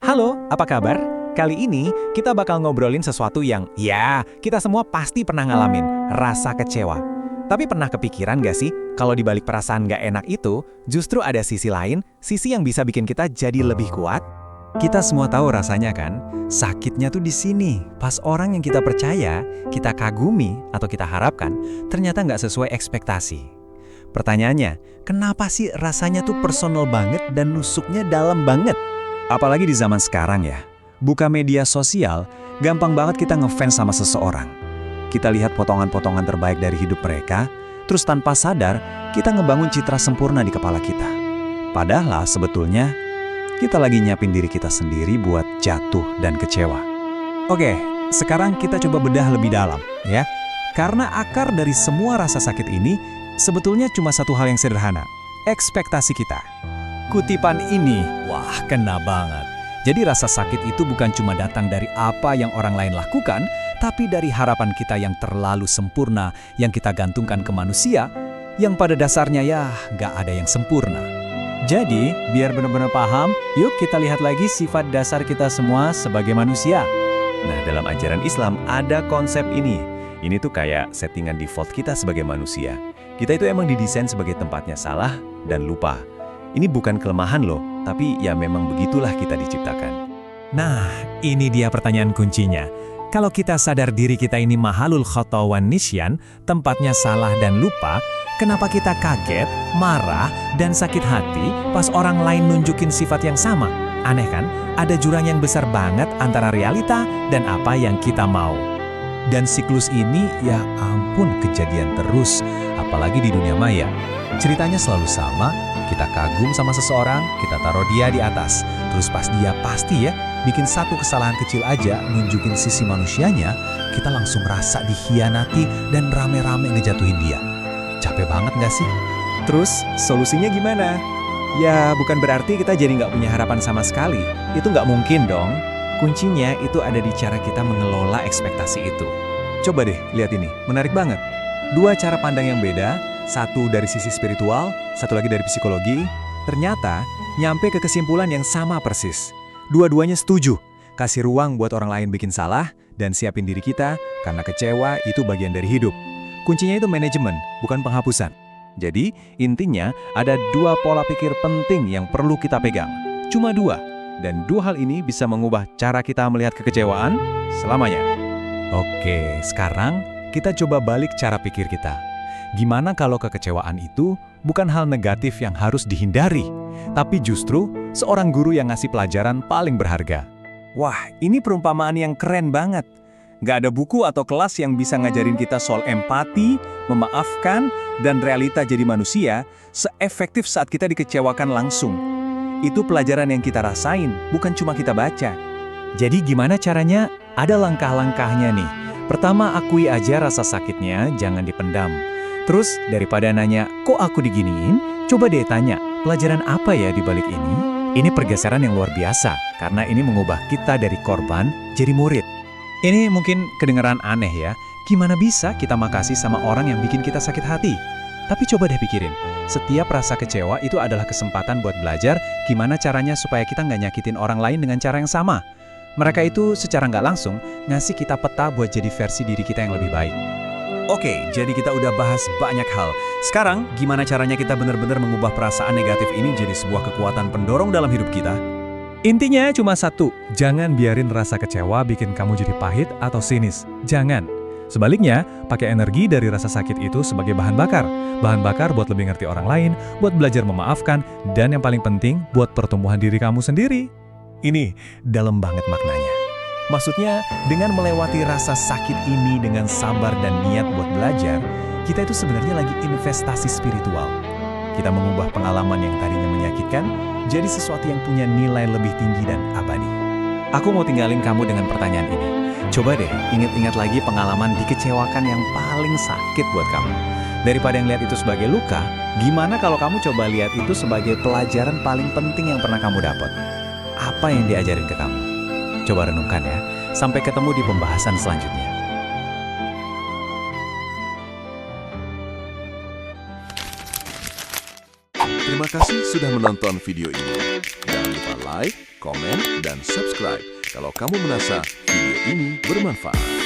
Halo, apa kabar? Kali ini kita bakal ngobrolin sesuatu yang, ya, kita semua pasti pernah ngalamin, rasa kecewa. Tapi pernah kepikiran gak sih, kalau dibalik perasaan gak enak itu, justru ada sisi lain, sisi yang bisa bikin kita jadi lebih kuat? Kita semua tahu rasanya kan, sakitnya tuh di sini. Pas orang yang kita percaya, kita kagumi, atau kita harapkan, ternyata nggak sesuai ekspektasi. Pertanyaannya, kenapa sih rasanya tuh personal banget dan nusuknya dalam banget? Apalagi di zaman sekarang ya, buka media sosial, gampang banget kita ngefans sama seseorang. Kita lihat potongan-potongan terbaik dari hidup mereka, terus tanpa sadar, kita ngebangun citra sempurna di kepala kita. Padahal sebetulnya, kita lagi nyiapin diri kita sendiri buat jatuh dan kecewa. Oke, sekarang kita coba bedah lebih dalam, ya. Karena akar dari semua rasa sakit ini, sebetulnya cuma satu hal yang sederhana, ekspektasi kita. Kutipan ini, wah kena banget. Jadi rasa sakit itu bukan cuma datang dari apa yang orang lain lakukan, tapi dari harapan kita yang terlalu sempurna, yang kita gantungkan ke manusia, yang pada dasarnya ya nggak ada yang sempurna. Jadi, biar benar-benar paham, yuk kita lihat lagi sifat dasar kita semua sebagai manusia. Nah, dalam ajaran Islam ada konsep ini. Ini tuh kayak settingan default kita sebagai manusia. Kita itu emang didesain sebagai tempatnya salah dan lupa. Ini bukan kelemahan loh, tapi ya memang begitulah kita diciptakan. Nah, ini dia pertanyaan kuncinya. Kalau kita sadar diri kita ini mahalul khata wan nisyan, tempatnya salah dan lupa, kenapa kita kaget, marah, dan sakit hati pas orang lain nunjukin sifat yang sama? Aneh kan? Ada jurang yang besar banget antara realita dan apa yang kita mau. Dan siklus ini, ya ampun, kejadian terus, apalagi di dunia maya. Ceritanya selalu sama, kita kagum sama seseorang, kita taruh dia di atas. Terus pas dia pasti ya, bikin satu kesalahan kecil aja, nunjukin sisi manusianya, kita langsung rasa dikhianati dan rame-rame ngejatuhin dia. Capek banget nggak sih? Terus, solusinya gimana? Ya, bukan berarti kita jadi nggak punya harapan sama sekali. Itu nggak mungkin dong. Kuncinya itu ada di cara kita mengelola ekspektasi itu. Coba deh, lihat ini. Menarik banget. Dua cara pandang yang beda, satu dari sisi spiritual, satu lagi dari psikologi, ternyata nyampe ke kesimpulan yang sama persis. Dua-duanya setuju, kasih ruang buat orang lain bikin salah, dan siapin diri kita, karena kecewa itu bagian dari hidup. Kuncinya itu manajemen, bukan penghapusan. Jadi, intinya ada dua pola pikir penting yang perlu kita pegang. Cuma dua, dan dua hal ini bisa mengubah cara kita melihat kekecewaan selamanya. Oke, sekarang kita coba balik cara pikir kita. Gimana kalau kekecewaan itu bukan hal negatif yang harus dihindari, tapi justru seorang guru yang ngasih pelajaran paling berharga? Wah, ini perumpamaan yang keren banget. Gak ada buku atau kelas yang bisa ngajarin kita soal empati, memaafkan, dan realita jadi manusia seefektif saat kita dikecewakan langsung. Itu pelajaran yang kita rasain, bukan cuma kita baca. Jadi gimana caranya? Ada langkah-langkahnya nih. Pertama, akui aja rasa sakitnya, jangan dipendam. Terus, daripada nanya, kok aku diginiin? Coba deh tanya, pelajaran apa ya di balik ini? Ini pergeseran yang luar biasa, karena ini mengubah kita dari korban jadi murid. Ini mungkin kedengeran aneh ya, gimana bisa kita makasih sama orang yang bikin kita sakit hati? Tapi coba deh pikirin, setiap rasa kecewa itu adalah kesempatan buat belajar gimana caranya supaya kita nggak nyakitin orang lain dengan cara yang sama. Mereka itu secara nggak langsung ngasih kita peta buat jadi versi diri kita yang lebih baik. Oke, jadi kita udah bahas banyak hal. Sekarang, gimana caranya kita benar-benar mengubah perasaan negatif ini jadi sebuah kekuatan pendorong dalam hidup kita? Intinya cuma satu, jangan biarin rasa kecewa bikin kamu jadi pahit atau sinis. Jangan. Sebaliknya, pakai energi dari rasa sakit itu sebagai bahan bakar. Bahan bakar buat lebih ngerti orang lain, buat belajar memaafkan, dan yang paling penting, buat pertumbuhan diri kamu sendiri. Ini dalam banget maknanya. Maksudnya, dengan melewati rasa sakit ini dengan sabar dan niat buat belajar, kita itu sebenarnya lagi investasi spiritual. Kita mengubah pengalaman yang tadinya menyakitkan, jadi sesuatu yang punya nilai lebih tinggi dan abadi. Aku mau tinggalin kamu dengan pertanyaan ini. Coba deh, ingat-ingat lagi pengalaman dikecewakan yang paling sakit buat kamu. Daripada yang lihat itu sebagai luka, gimana kalau kamu coba lihat itu sebagai pelajaran paling penting yang pernah kamu dapat? Apa yang diajarin ke kamu? Coba renungkan ya. Sampai ketemu di pembahasan selanjutnya. Terima kasih sudah menonton video ini. Jangan lupa like, komen, dan subscribe kalau kamu merasa video ini bermanfaat.